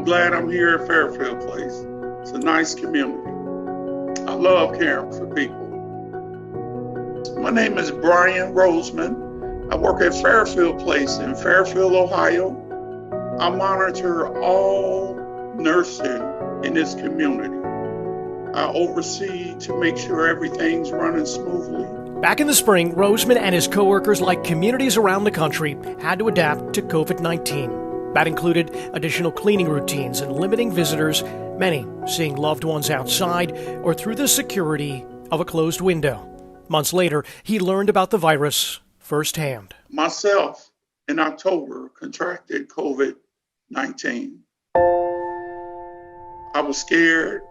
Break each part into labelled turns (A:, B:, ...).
A: I'm glad I'm here at Fairfield Place. It's a nice community. I love caring for people. My name is Bryan Roseman. I work at Fairfield Place in Fairfield, Ohio. I monitor all nursing in this community. I oversee to make sure everything's running smoothly.
B: Back in the spring, Roseman and his coworkers, like communities around the country, had to adapt to COVID-19. That included additional cleaning routines and limiting visitors, many seeing loved ones outside or through the security of a closed window. Months later, he learned about the virus firsthand.
A: Myself, in October, contracted COVID-19. I was scared.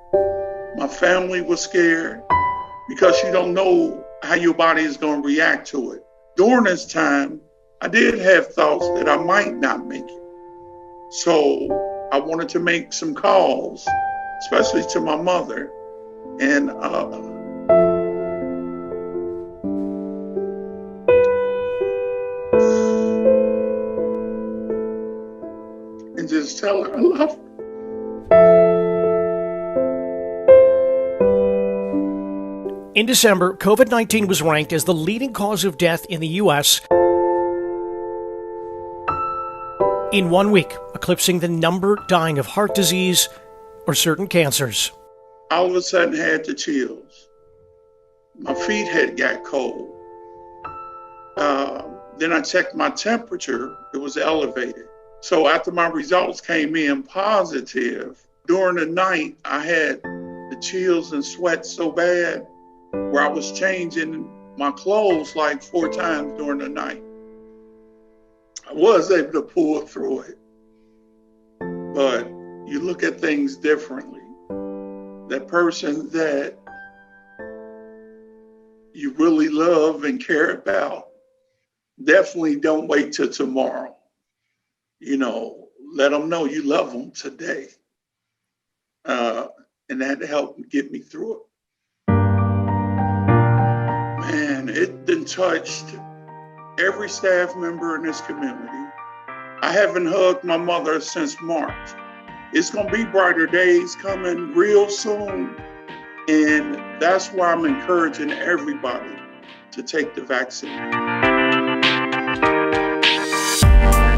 A: My family was scared because you don't know how your body is going to react to it. During this time, I did have thoughts that I might not make it. So I wanted to make some calls, especially to my mother, and just tell her I love her.
B: In December, COVID-19 was ranked as the leading cause of death in the U.S. in 1 week, eclipsing the number dying of heart disease or certain cancers.
A: All of a sudden had the chills. My feet had got cold. Then I checked my temperature. It was elevated. So after my results came in positive, during the night, I had the chills and sweat so bad where I was changing my clothes like 4 times during the night. I was able to pull through it, but you look at things differently. That person that you really love and care about, definitely don't wait till tomorrow. Let them know you love them today. And that helped get me through it. Man, it done touched every staff member in this community. I haven't hugged my mother since March. It's gonna be brighter days coming real soon. And that's why I'm encouraging everybody to take the vaccine.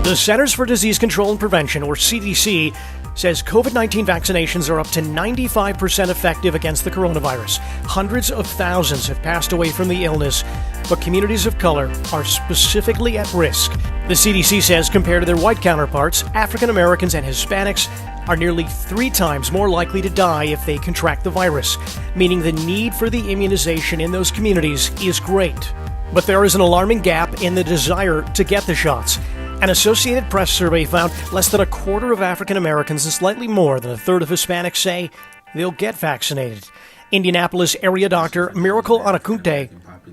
B: The Centers for Disease Control and Prevention, or CDC, says COVID-19 vaccinations are up to 95% effective against the coronavirus. Hundreds of thousands have passed away from the illness, but communities of color are specifically at risk. The CDC says compared to their white counterparts, African Americans and Hispanics are nearly 3 times more likely to die if they contract the virus, meaning the need for the immunization in those communities is great. But there is an alarming gap in the desire to get the shots. An Associated Press survey found less than a quarter of African Americans and slightly more than a third of Hispanics say they'll get vaccinated. Indianapolis area doctor Miracle Anakunte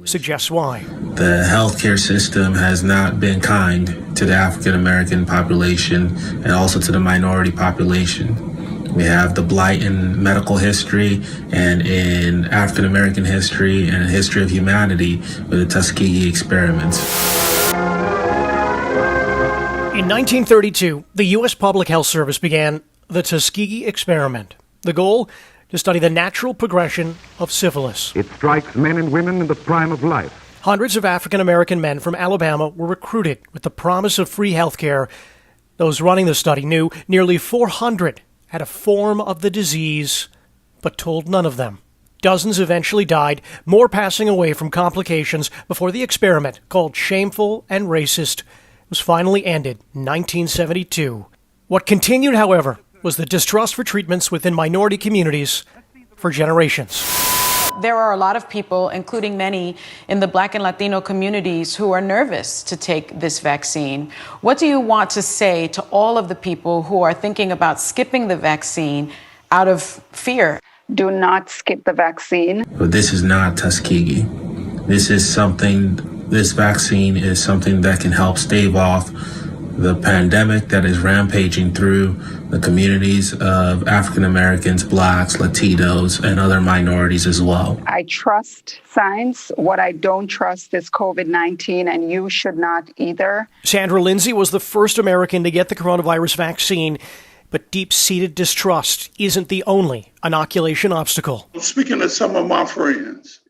B: suggests why.
C: The healthcare system has not been kind to the African American population and also to the minority population. We have the blight in medical history and in African American history and history of humanity with the Tuskegee experiments.
B: In 1932, the U.S. Public Health Service began the Tuskegee experiment. The goal? To study the natural progression of syphilis.
D: It strikes men and women in the prime of life.
B: Hundreds of African-American men from Alabama were recruited with the promise of free health care. Those running the study knew nearly 400 had a form of the disease, but told none of them. Dozens eventually died, more passing away from complications before the experiment, called shameful and racist, was finally ended in 1972. What continued, however, was the distrust for treatments within minority communities for generations.
E: There are a lot of people, including many in the Black and Latino communities, who are nervous to take this vaccine. What do you want to say to all of the people who are thinking about skipping the vaccine out of fear?
F: Do not skip the vaccine.
C: But this is not Tuskegee. This vaccine is something that can help stave off the pandemic that is rampaging through the communities of African Americans, Blacks, Latinos, and other minorities as well.
F: I trust science. What I don't trust is COVID-19, and you should not either.
B: Sandra Lindsay was the first American to get the coronavirus vaccine. But deep-seated distrust isn't the only inoculation obstacle.
A: Speaking to some of my friends,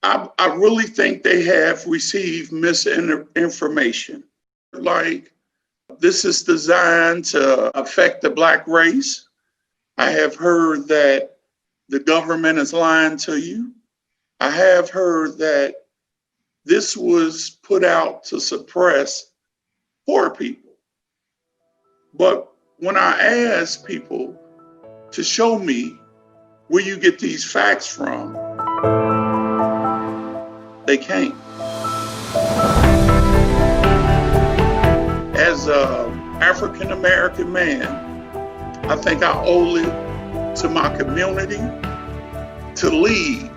A: I really think they have received misinformation. Like, this is designed to affect the Black race. I have heard that the government is lying to you. I have heard that this was put out to suppress poor people. But when I ask people to show me where you get these facts from, they can't. As an African American man, I think I owe it to my community to lead,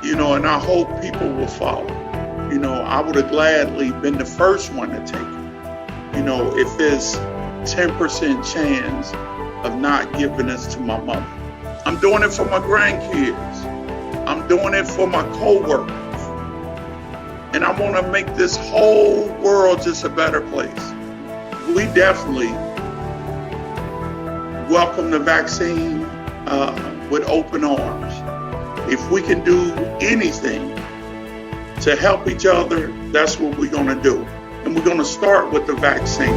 A: and I hope people will follow. I would have gladly been the first one to take it. If there's 10% chance of not giving this to my mother. I'm doing it for my grandkids. I'm doing it for my co-workers. And I want to make this whole world just a better place. We definitely welcome the vaccine with open arms. If we can do anything to help each other, that's what we're going to do. And we're going to start with the vaccine.